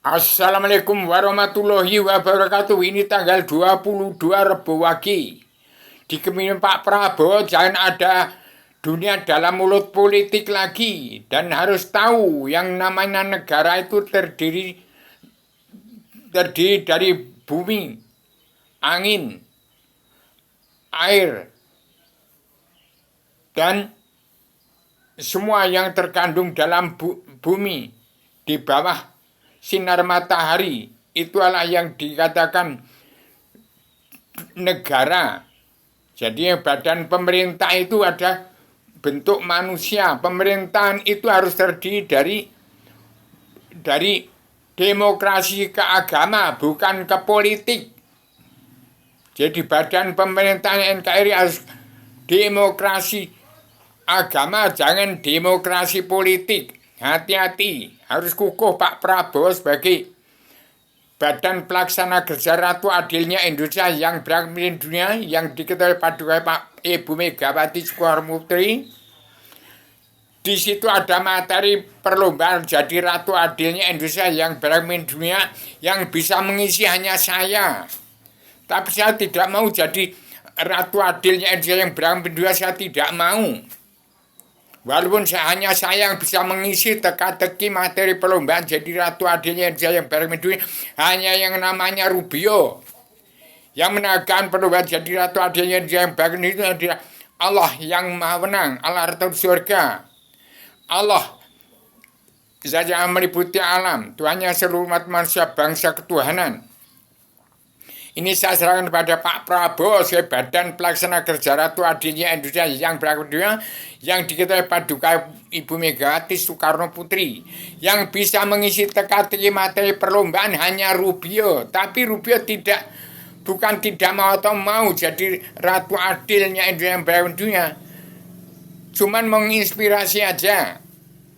Assalamualaikum warahmatullahi wabarakatuh. Ini tanggal 22 Rebo Wage. Di kepemimpinan Pak Prabowo jangan ada dunia dalam mulut politik lagi. Dan harus tahu yang namanya negara itu terdiri dari bumi, angin, air, dan semua yang terkandung dalam bumi di bawah sinar matahari. Itulah yang dikatakan negara. Jadi badan pemerintah itu ada bentuk manusia. Pemerintahan itu harus terdiri dari demokrasi ke agama, bukan ke politik. Jadi badan pemerintahan NKRI harus demokrasi agama, jangan demokrasi politik. Hati-hati, harus kukuh Pak Prabowo sebagai badan pelaksana kerja Ratu Adilnya Indonesia yang berpemimpin dunia, yang diketahui padukai Pak Ibu Megawati Soekarno Putri. Di situ ada materi perlombaan jadi Ratu Adilnya Indonesia yang berpemimpin dunia, yang bisa mengisi hanya saya. Tapi saya tidak mau jadi Ratu Adilnya Indonesia yang berpemimpin dunia, saya tidak mau. Walaupun hanya saya yang bisa mengisi teka-teki materi perlombaan jadi Ratu Adilnya Indonesia yang berpemimpin dunia, hanya yang namanya Rubio. Yang menegakkan perlombaan jadi Ratu Adilnya Indonesia yang berpemimpin dunia adalah Allah yang Maha Menang, Allah Ratu Surga. Allah saja meliputi alam, Tuhannya seluruh umat manusia, bangsa ketuhanan. Ini saya serahkan kepada Pak Prabowo sebagai badan pelaksana kerja Ratu Adilnya Indonesia yang berpemimpin dunia, yang diketahui paduka Ibu Megawati Soekarno Putri. Yang bisa mengisi teka-teki materi perlombaan hanya Rubio. Tapi Rubio bukan tidak mau atau mau jadi Ratu Adilnya Indonesia yang berpemimpin dunia, cuman menginspirasi aja.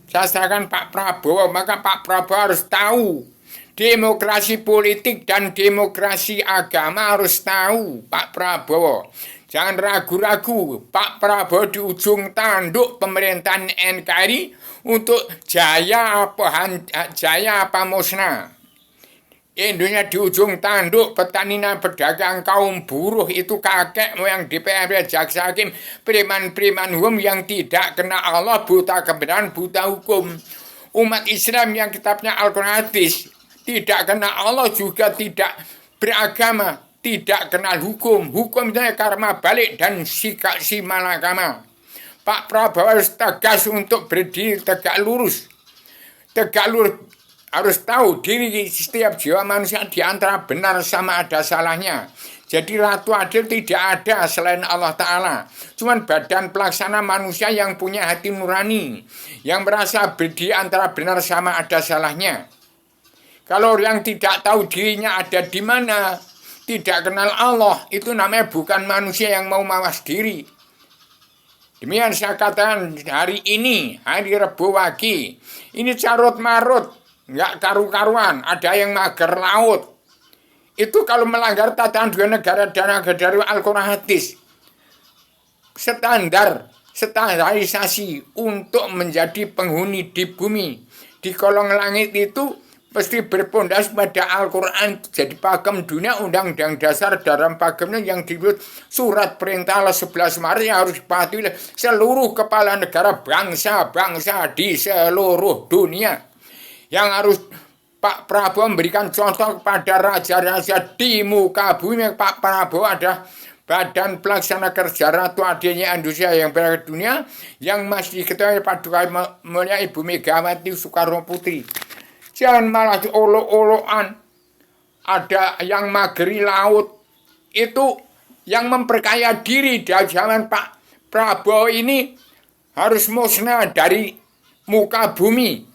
Saya serahkan Pak Prabowo, maka Pak Prabowo harus tahu demokrasi politik dan demokrasi agama, harus tahu Pak Prabowo. Jangan ragu-ragu, Pak Prabowo di ujung tanduk pemerintahan NKRI untuk jaya apa musnah. Indonesia di ujung tanduk, petani dan pedagang, kaum buruh, itu kakek moyang DPR, jaksa hakim, preman-preman hukum yang tidak kenal Allah, buta kebenaran, buta hukum. Umat Islam yang kitabnya Al-Quran hadis, tidak kenal Allah, juga tidak beragama, tidak kenal hukum. Hukum itu karma balik dan si malakama. Pak Prabowo harus tegas untuk berdiri tegak lurus. Tegak lurus, harus tahu diri setiap jiwa manusia di antara benar sama ada salahnya. Jadi Ratu Adil tidak ada selain Allah Ta'ala. Cuman badan pelaksana manusia yang punya hati nurani, yang merasa di antara benar sama ada salahnya. Kalau yang tidak tahu dirinya ada di mana, tidak kenal Allah, itu namanya bukan manusia yang mau mawas diri. Demikian saya katakan hari ini, hari Rebo Wage. Ini carut marut, nggak karu-karuan, ada yang mager laut. Itu kalau melanggar tatanan dua negara dan dari Al-Quran hadis. Standarisasi untuk menjadi penghuni di bumi, di kolong langit itu pasti berpondasi pada Al-Quran. Jadi pakem dunia Undang-Undang Dasar dalam pagemnya yang disebut Surat Perintah 11 Maret yang harus dipatuhi oleh seluruh kepala negara, bangsa-bangsa di seluruh dunia. Yang harus Pak Prabowo memberikan contoh kepada raja-raja di muka bumi. Pak Prabowo ada badan pelaksana kerja Ratu Adilnya Indonesia yang berada di dunia, yang masih diketahui paduka mulia Ibu Megawati Soekarno Putri. Jangan malah olok-olokan ada yang mageri laut. Itu yang memperkaya diri dari zaman Pak Prabowo ini harus musnah dari muka bumi.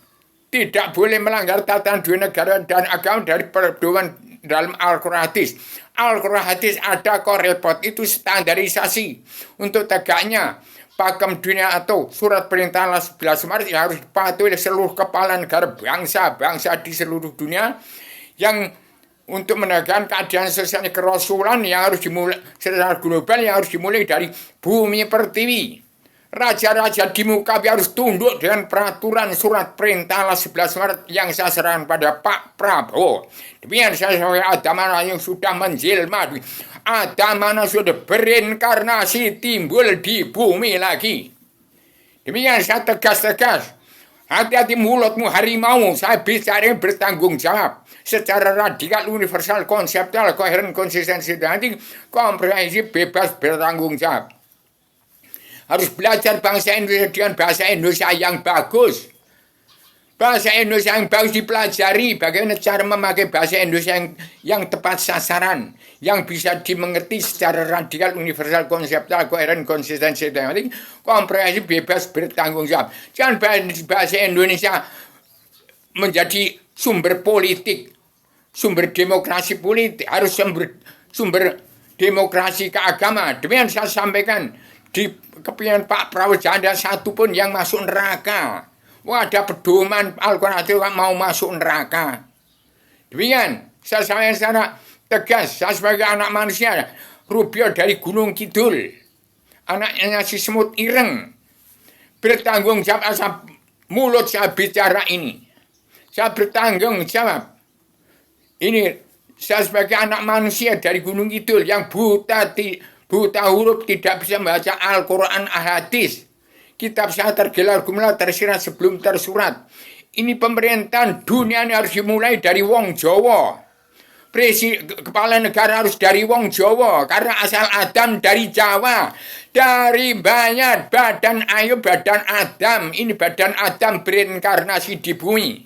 Tidak boleh melanggar tatanan dua negara dan agama dari pedoman dalam Al-Quran hadis. Al-Quran hadis ada kok repot, itu standarisasi untuk tegaknya pakem dunia atau surat perintah 11 Maret yang harus dipatuhi oleh seluruh kepala negara, bangsa-bangsa di seluruh dunia, yang untuk menegakkan keadaan sosial kerasulan yang harus dimulai secara global, yang harus dimulai dari bumi pertiwi. Raja-raja di muka harus tunduk dengan peraturan surat perintah 11 Maret yang saya serahkan pada Pak Prabowo. Demikian saya ada mana yang sudah menjelma, ada mana sudah berinkarnasi timbul di bumi lagi. Demikian saya tegas-tegas. Hati-hati mulutmu harimau, saya bicara bertanggung jawab. Secara radikal, universal, konseptual, koheren, konsistensi, nanti komprehensif, bebas, bertanggung jawab. Harus belajar bangsa Indonesia dengan bahasa Indonesia yang bagus. Bahasa Indonesia yang bagus dipelajari. Bagaimana cara memakai bahasa Indonesia yang tepat sasaran. Yang bisa dimengerti secara radikal, universal, konseptual, koheren, konsisten, sistematik, komprehensif, bebas, bertanggung jawab. Jangan bahasa Indonesia menjadi sumber politik. Sumber demokrasi politik. Harus sumber demokrasi keagama. Demikian saya sampaikan. Di kepingan Pak Prabowo jangan ada satupun yang masuk neraka. Wah, ada pedoman Al-Quran itu mau masuk neraka. Demikian, saya sampaikan secara tegas, saya sebagai anak manusia, Rubio dari Gunung Kidul, anaknya si semut ireng, bertanggung jawab asal mulut saya bicara ini. Saya bertanggung jawab. Ini saya sebagai anak manusia dari Gunung Kidul yang buta huruf, tidak bisa membaca Al-Quran, hadis. Kitab saya tergelar gemilang tersirat sebelum tersurat. Ini pemerintahan dunia ini harus dimulai dari wong Jawa. Kepala negara harus dari wong Jawa. Karena asal Adam dari Jawa. Dari banyak badan ayo badan Adam. Ini badan Adam berinkarnasi di bumi.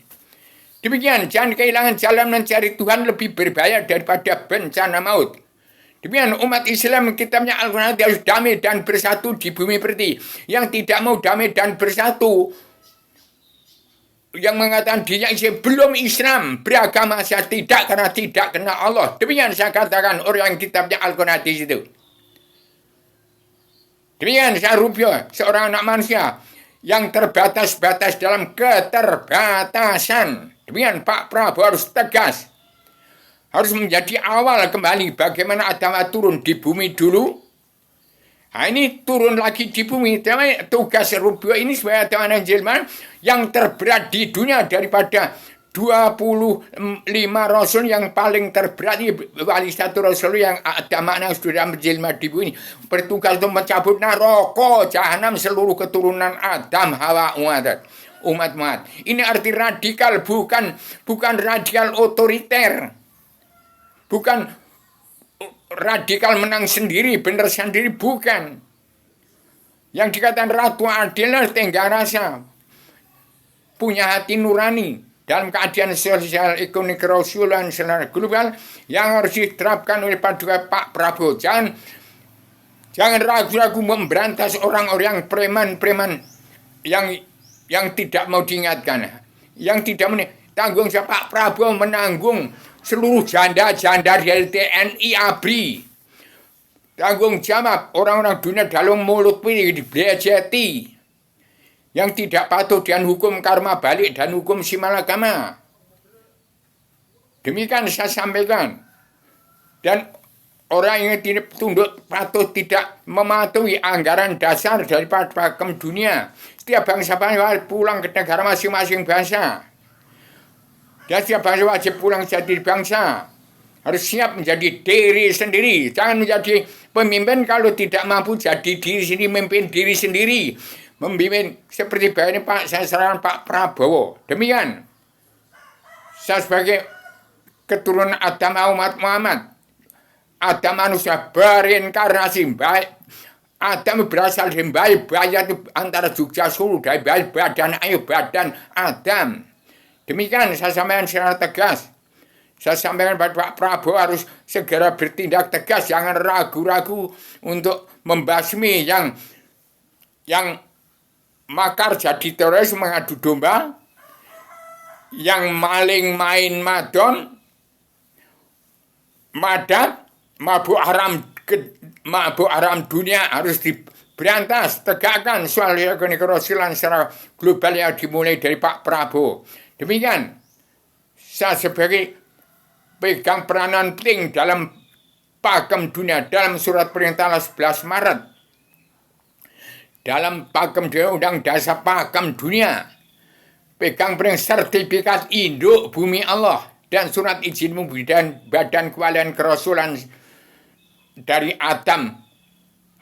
Demikian, jangan kehilangan jalan mencari Tuhan lebih berbahaya daripada bencana maut. Demikian umat Islam kitabnya Al-Quran harus damai dan bersatu di bumi perti. Yang tidak mau damai dan bersatu, yang mengatakan dirinya belum Islam, beragama saya tidak karena tidak kenal Allah. Demikian saya katakan orang yang kitabnya Al-Quran di situ. Demikian saya Rubio, seorang anak manusia yang terbatas-batas dalam keterbatasan. Demikian Pak Prabowo harus tegas. Harus menjadi awal kembali bagaimana Adam turun di bumi dulu. Nah, ini turun lagi di bumi. Tugas Rubio ini sebagai Adam Jelman yang terberat di dunia daripada 25 rasul yang paling terberat ini. Wali satu rasul yang ada makna sudah menjelma di bumi. Bertugas untuk mencabut neraka jahanam seluruh keturunan Adam, Hawa, umat. Ini arti radikal, bukan radikal otoriter. Bukan radikal menang sendiri, benar sendiri, bukan. Yang dikatakan Ratu Adil tenggang rasa, punya hati nurani dalam keadaan sosial, ekonomi, kerasulan, secara global yang harus diterapkan oleh Pak Prabowo. Jangan ragu-ragu memberantas orang-orang preman-preman yang tidak mau diingatkan, yang tidak tanggung jawab. Pak Prabowo menanggung seluruh janda-janda dari TNI ABRI. Tanggung jawab orang-orang dunia dalam mulut pilih dibelajeti. Yang tidak patuh dengan hukum karma balik dan hukum simalakama. Demikian saya sampaikan. Dan orang yang tidak tunduk patuh tidak mematuhi anggaran dasar daripada pakem dunia. Setiap bangsa-bangsa pulang ke negara masing-masing bangsa. Dan setiap bangsa wajib pulang jadi bangsa. Harus siap menjadi diri sendiri. Jangan menjadi pemimpin kalau tidak mampu jadi diri sendiri, memimpin diri sendiri. Memimpin seperti ini Pak, saya saran Pak Prabowo. Demikian. Saya sebagai keturunan Adam umat Muhammad. Adam manusia berinkarnasi baik. Adam berasal dari bayi itu antara Jogja Solo. Dari bayi badan Adam. Demikian saya sampaikan secara tegas. Saya sampaikan pada Pak Prabowo harus segera bertindak tegas. Jangan ragu-ragu untuk membasmi yang makar jadi teroris mengadu domba. Yang maling main madon. Madat. Mabuk haram dunia harus diberantas. Tegakkan soal ekonomi kerasulan secara global yang dimulai dari Pak Prabowo. Demikian, saya sebagai pegang peranan penting dalam pakem dunia, dalam surat perintah 11 Maret. dalam pakem undang dasar pakem dunia. Pegang sertifikat induk bumi Allah dan surat izin dan badan kewalian kerasulan dari Adam,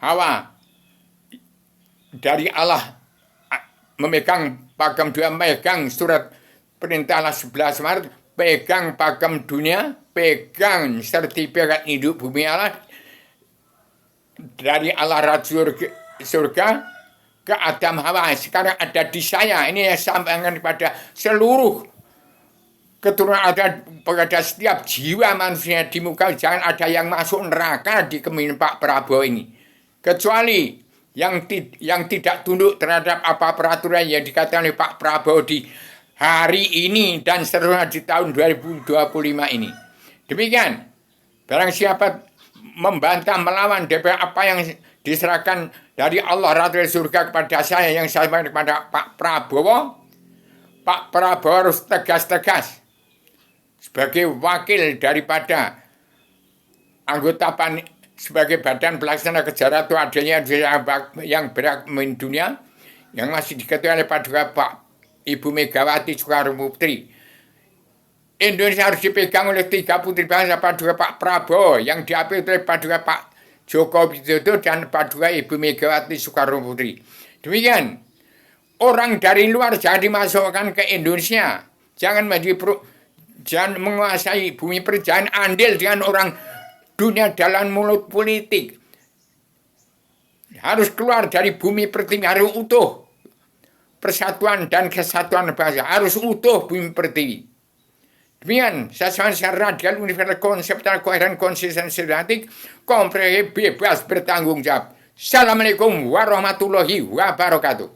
Hawa, dari Allah memegang pakem dunia, memegang surat perintah Allah 11 Maret, pegang pakem dunia, pegang sertifikat induk bumi Allah dari Allah Rasul surga ke Adam Hawa. Sekarang ada di saya. Ini yang sampaikan kepada seluruh keturunan, ada pada setiap jiwa manusia di muka. Jangan ada yang masuk neraka di kemimpinan Pak Prabowo ini. Kecuali yang tidak tunduk terhadap apa peraturan yang dikatakan oleh Pak Prabowo di hari ini dan seterusnya di tahun 2025 ini. Demikian. Barang siapa membantah melawan DPR apa yang diserahkan dari Allah Rasul surga kepada saya, yang saya sampaikan kepada Pak Prabowo harus tegas-tegas sebagai wakil daripada anggota sebagai badan pelaksana kejaran itu adanya yang berat dunia yang masih diketuai oleh Pak Ibu Megawati Soekarno Putri. Indonesia harus dipegang oleh 3 putri bangsa, Pak Prabowo, yang diapit oleh Pak Joko Widodo dan Ibu Megawati Soekarno Putri. Demikian, orang dari luar jangan dimasukkan ke Indonesia. Jangan menguasai bumi perjalanan, andil dengan orang dunia dalam mulut politik. Harus keluar dari bumi pertiwi, harus utuh. Persatuan dan kesatuan bangsa harus utuh bumi pertiwi. Demikian, secara radial, universal, konseptual, koheren, konsisten, sistematik, komprehensif, bebas, bertanggung jawab. Assalamualaikum warahmatullahi wabarakatuh.